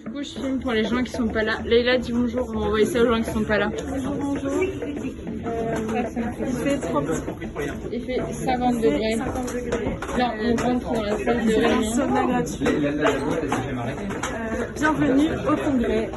Du coup, je filme pour les gens qui sont pas là. Leïla, dis bonjour, on va envoyer ça aux gens qui sont pas là. Bonjour, bonjour. Il fait 30, Il fait 50 degrés. 50 degrés. Là, on rentre dans la salle de Il y a un réunion. sauna gratuit. Bienvenue au congrès.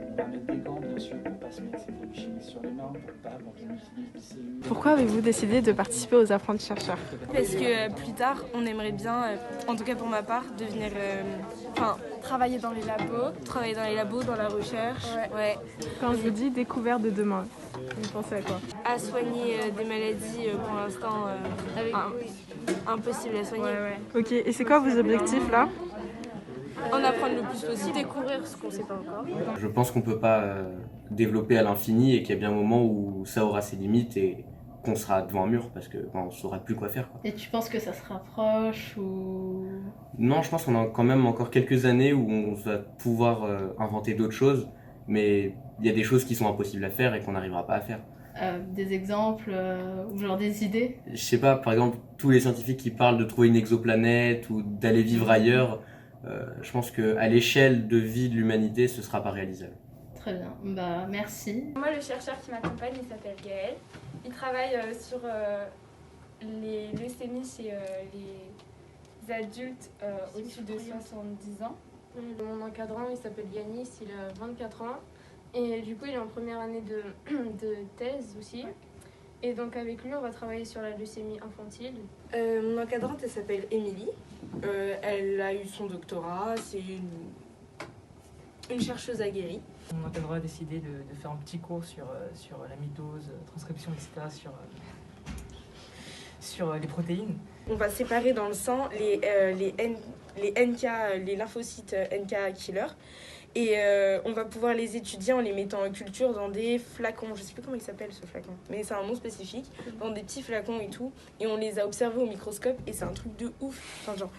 On va mettre des gants bien sûr pour pas se mettre ses produits chimiques sur les mains, pour pas quand on utilise des cellules. Pourquoi avez-vous décidé de participer aux apprentis chercheurs? Parce que plus tard, on aimerait bien, en tout cas pour ma part, devenir, travailler dans les labos, dans la recherche, ouais. Quand je vous dis découverte de demain, vous pensez à quoi? À soigner des maladies pour l'instant impossibles à soigner. Ok, et c'est quoi vos objectifs là? En apprendre le plus possible, découvrir ce qu'on ne sait pas encore. Je pense qu'on ne peut pas développer à l'infini et qu'il y a bien un moment où ça aura ses limites et qu'on sera devant un mur parce qu'on ne saura plus quoi faire. Et tu penses que ça se rapproche ou... Non, je pense qu'on a quand même encore quelques années où on va pouvoir inventer d'autres choses, mais il y a des choses qui sont impossibles à faire et qu'on n'arrivera pas à faire. Des exemples ou genre des idées? Je sais pas, par exemple, tous les scientifiques qui parlent de trouver une exoplanète ou d'aller vivre ailleurs, je pense qu'à l'échelle de vie de l'humanité, ce sera pas réalisable. Très bien, bah merci. Moi, le chercheur qui m'accompagne, il s'appelle Gaël. Il travaille sur les leucémies chez les adultes au-dessus de 70 ans. Mon encadrant, il s'appelle Yanis, il a 24 ans. Et du coup, il est en première année de thèse aussi. Et donc avec lui, on va travailler sur la leucémie infantile. Mon encadrante, elle s'appelle Émilie. Elle a eu son doctorat, c'est une chercheuse aguerrie. Mon encadrant a décidé de faire un petit cours sur la mitose, transcription, etc., sur les protéines. On va séparer dans le sang les NK, les lymphocytes NK killer. Et on va pouvoir les étudier en les mettant en culture dans des flacons. Je sais plus comment il s'appelle ce flacon, mais c'est un nom spécifique. Dans des petits flacons et tout. Et on les a observés au microscope et c'est un truc de ouf. Enfin, genre,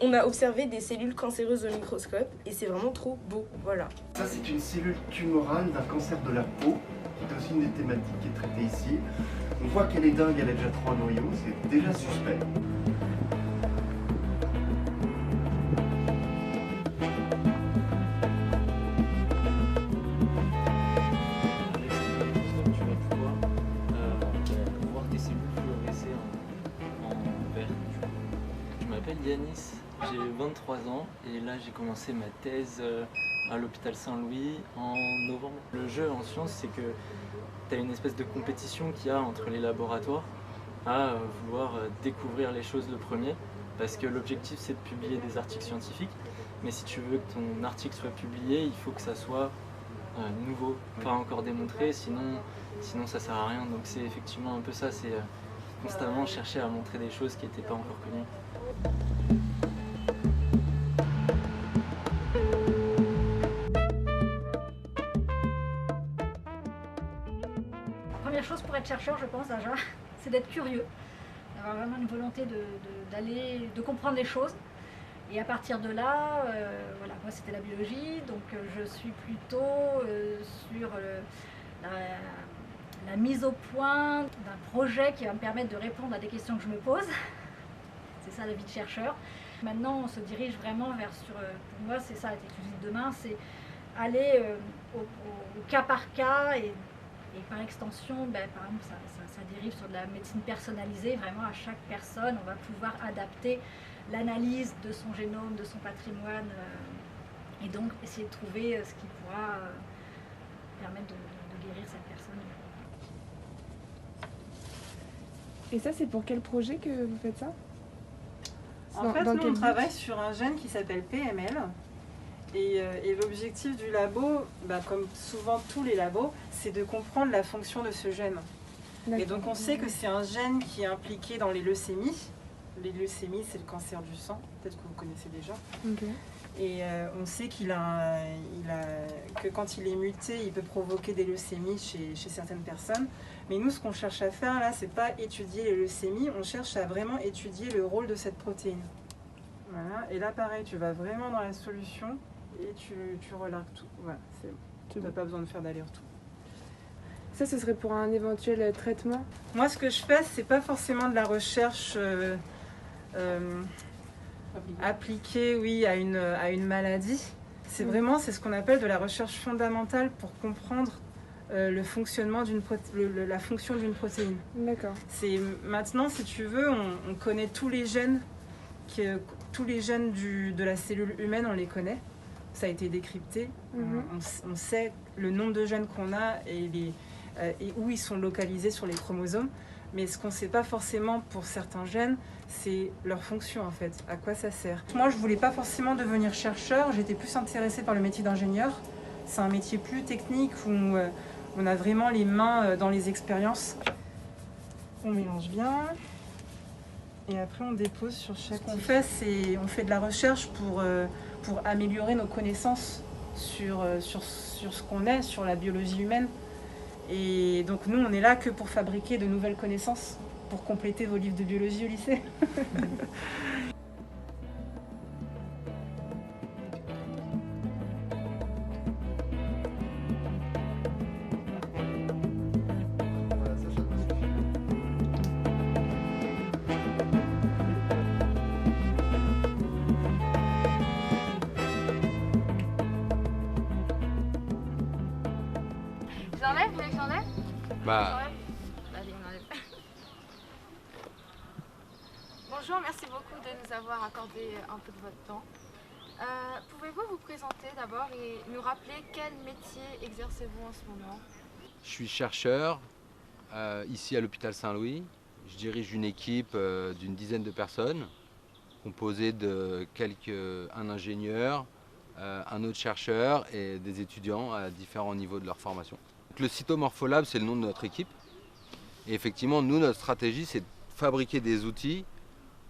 on a observé des cellules cancéreuses au microscope et c'est vraiment trop beau. Voilà. Ça, c'est une cellule tumorale d'un cancer de la peau, qui est aussi une des thématiques qui est traitée ici. On voit qu'elle est dingue, elle a déjà 3 noyaux, c'est déjà suspect. Avec ce microscope, tu vas pouvoir voir tes cellules fluorescer en vert. Je m'appelle Yanis, j'ai 23 ans et là j'ai commencé ma thèse à l'hôpital Saint-Louis en novembre. Le jeu en sciences, c'est que tu as une espèce de compétition qu'il y a entre les laboratoires à vouloir découvrir les choses le premier, parce que l'objectif c'est de publier des articles scientifiques, mais si tu veux que ton article soit publié, il faut que ça soit nouveau, pas encore démontré, sinon ça sert à rien. Donc c'est effectivement un peu ça, c'est constamment chercher à montrer des choses qui n'étaient pas encore connues. La première chose pour être chercheur, je pense déjà, c'est d'être curieux, d'avoir vraiment une volonté de comprendre les choses. Et à partir de là, voilà, moi c'était la biologie, donc je suis plutôt sur la mise au point d'un projet qui va me permettre de répondre à des questions que je me pose. C'est ça la vie de chercheur. Maintenant, on se dirige vraiment vers, pour moi c'est ça, la technologie de demain, c'est aller au cas par cas et par extension, par exemple, ça dérive sur de la médecine personnalisée. Vraiment, à chaque personne, on va pouvoir adapter l'analyse de son génome, de son patrimoine, et donc essayer de trouver ce qui pourra permettre de guérir cette personne. Et ça, c'est pour quel projet que vous faites ça? En fait, nous, on travaille sur un gène qui s'appelle PML. Et l'objectif du labo, comme souvent tous les labos, c'est de comprendre la fonction de ce gène. Et donc on sait que c'est un gène qui est impliqué dans les leucémies. Les leucémies, c'est le cancer du sang, peut-être que vous connaissez déjà. Okay. Et on sait que quand il est muté, il peut provoquer des leucémies chez certaines personnes. Mais nous, ce qu'on cherche à faire là, c'est pas étudier les leucémies, on cherche à vraiment étudier le rôle de cette protéine. Voilà. Et là, pareil, tu vas vraiment dans la solution et tu relargues tout. Voilà, c'est bon. Tu n'as pas besoin de faire d'aller-retour. Ça, ce serait pour un éventuel traitement? Moi, ce que je fais, c'est pas forcément de la recherche appliquée, oui, à une maladie. C'est vraiment, c'est ce qu'on appelle de la recherche fondamentale pour comprendre le fonctionnement la fonction d'une protéine. D'accord. Maintenant, si tu veux, on connaît tous les gènes, de la cellule humaine, on les connaît. Ça a été décrypté. On sait le nombre de gènes qu'on a et où ils sont localisés sur les chromosomes. Mais ce qu'on ne sait pas forcément pour certains gènes, c'est leur fonction en fait, à quoi ça sert. Moi, je ne voulais pas forcément devenir chercheur, j'étais plus intéressée par le métier d'ingénieur. C'est un métier plus technique où on a vraiment les mains dans les expériences. On mélange bien et après on dépose sur chaque... Ce qu'on fait, c'est on fait de la recherche pour améliorer nos connaissances sur ce qu'on est, sur la biologie humaine. Et donc nous, on est là que pour fabriquer de nouvelles connaissances, pour compléter vos livres de biologie au lycée. J'enlève, vous voulez que j'enlève? Bah. Allez, on enlève. Bonjour, merci beaucoup de nous avoir accordé un peu de votre temps. Pouvez-vous vous présenter d'abord et nous rappeler quel métier exercez-vous en ce moment? Je suis chercheur ici à l'hôpital Saint-Louis. Je dirige une équipe d'une dizaine de personnes, composée de un ingénieur, un autre chercheur et des étudiants à différents niveaux de leur formation. Donc, le Cytomorpholab, c'est le nom de notre équipe. Et effectivement, nous, notre stratégie, c'est de fabriquer des outils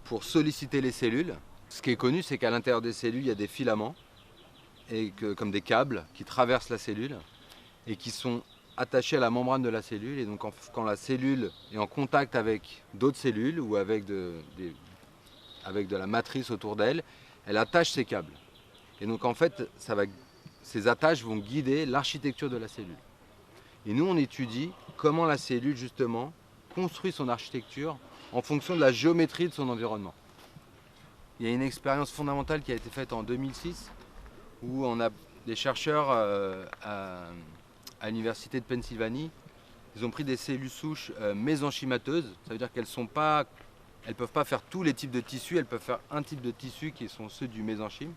pour solliciter les cellules. Ce qui est connu, c'est qu'à l'intérieur des cellules, il y a des filaments, comme des câbles, qui traversent la cellule et qui sont attachés à la membrane de la cellule. Et donc, quand la cellule est en contact avec d'autres cellules ou avec de la matrice autour d'elle, elle attache ces câbles. Et donc, en fait, ces attaches vont guider l'architecture de la cellule. Et nous, on étudie comment la cellule, justement, construit son architecture en fonction de la géométrie de son environnement. Il y a une expérience fondamentale qui a été faite en 2006 où on a des chercheurs à l'université de Pennsylvanie. Ils ont pris des cellules souches mésenchymateuses. Ça veut dire qu'elles ne peuvent pas faire tous les types de tissus, elles peuvent faire un type de tissu qui sont ceux du mésenchyme.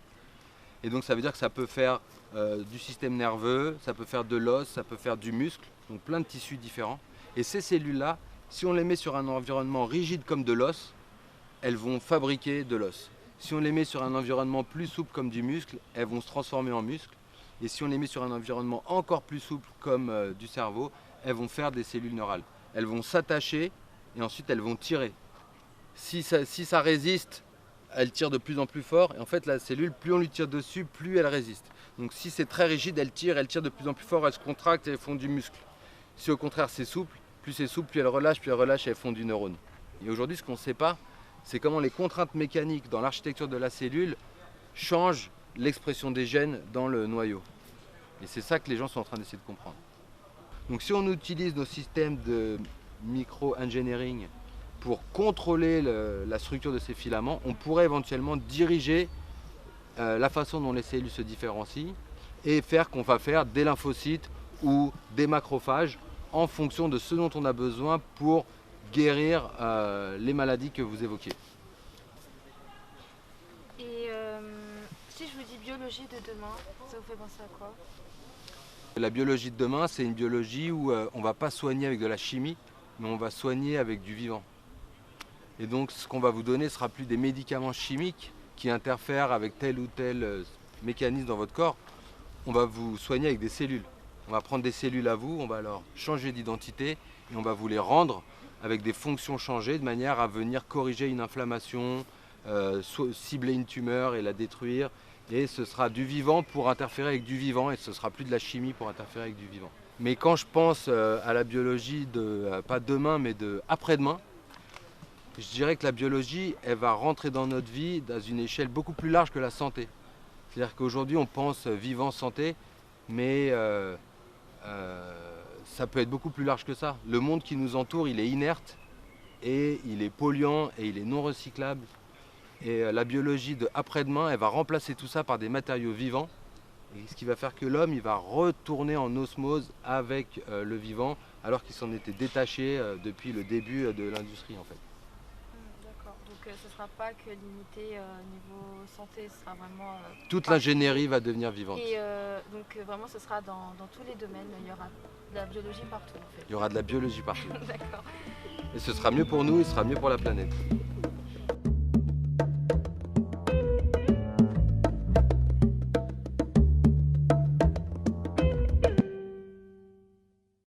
Et donc ça veut dire que ça peut faire du système nerveux, ça peut faire de l'os, ça peut faire du muscle, donc plein de tissus différents. Et ces cellules-là, si on les met sur un environnement rigide comme de l'os, elles vont fabriquer de l'os. Si on les met sur un environnement plus souple comme du muscle, elles vont se transformer en muscle. Et si on les met sur un environnement encore plus souple comme du cerveau, elles vont faire des cellules neurales. Elles vont s'attacher et ensuite elles vont tirer. Si ça résiste, elle tire de plus en plus fort. Et en fait, la cellule, plus on lui tire dessus, plus elle résiste. Donc si c'est très rigide, elle tire de plus en plus fort, elle se contracte et elles font du muscle. Si au contraire c'est souple, plus elle relâche et elles font du neurone. Et aujourd'hui, ce qu'on ne sait pas, c'est comment les contraintes mécaniques dans l'architecture de la cellule changent l'expression des gènes dans le noyau. Et c'est ça que les gens sont en train d'essayer de comprendre. Donc si on utilise nos systèmes de micro-engineering pour contrôler la structure de ces filaments, on pourrait éventuellement diriger la façon dont les cellules se différencient et faire qu'on va faire des lymphocytes ou des macrophages en fonction de ce dont on a besoin pour guérir les maladies que vous évoquiez. Et si je vous dis biologie de demain, ça vous fait penser à quoi? La biologie de demain, c'est une biologie où on ne va pas soigner avec de la chimie, mais on va soigner avec du vivant. Et donc ce qu'on va vous donner ne sera plus des médicaments chimiques qui interfèrent avec tel ou tel mécanisme dans votre corps. On va vous soigner avec des cellules. On va prendre des cellules à vous, on va leur changer d'identité et on va vous les rendre avec des fonctions changées de manière à venir corriger une inflammation, cibler une tumeur et la détruire. Et ce sera du vivant pour interférer avec du vivant et ce ne sera plus de la chimie pour interférer avec du vivant. Mais quand je pense à la biologie pas demain mais après-demain, je dirais que la biologie, elle va rentrer dans notre vie dans une échelle beaucoup plus large que la santé. C'est-à-dire qu'aujourd'hui, on pense vivant, santé, mais ça peut être beaucoup plus large que ça. Le monde qui nous entoure, il est inerte, et il est polluant, et il est non recyclable. Et la biologie de après-demain, elle va remplacer tout ça par des matériaux vivants. Et ce qui va faire que l'homme, il va retourner en osmose avec le vivant, alors qu'il s'en était détaché depuis le début de l'industrie en fait. D'accord, donc ce ne sera pas que limité niveau santé, ce sera vraiment... Toute l'ingénierie va devenir vivante. Et donc vraiment ce sera dans tous les domaines, il y aura de la biologie partout en fait. Il y aura de la biologie partout. D'accord. Et ce sera mieux pour nous, et ce sera mieux pour la planète.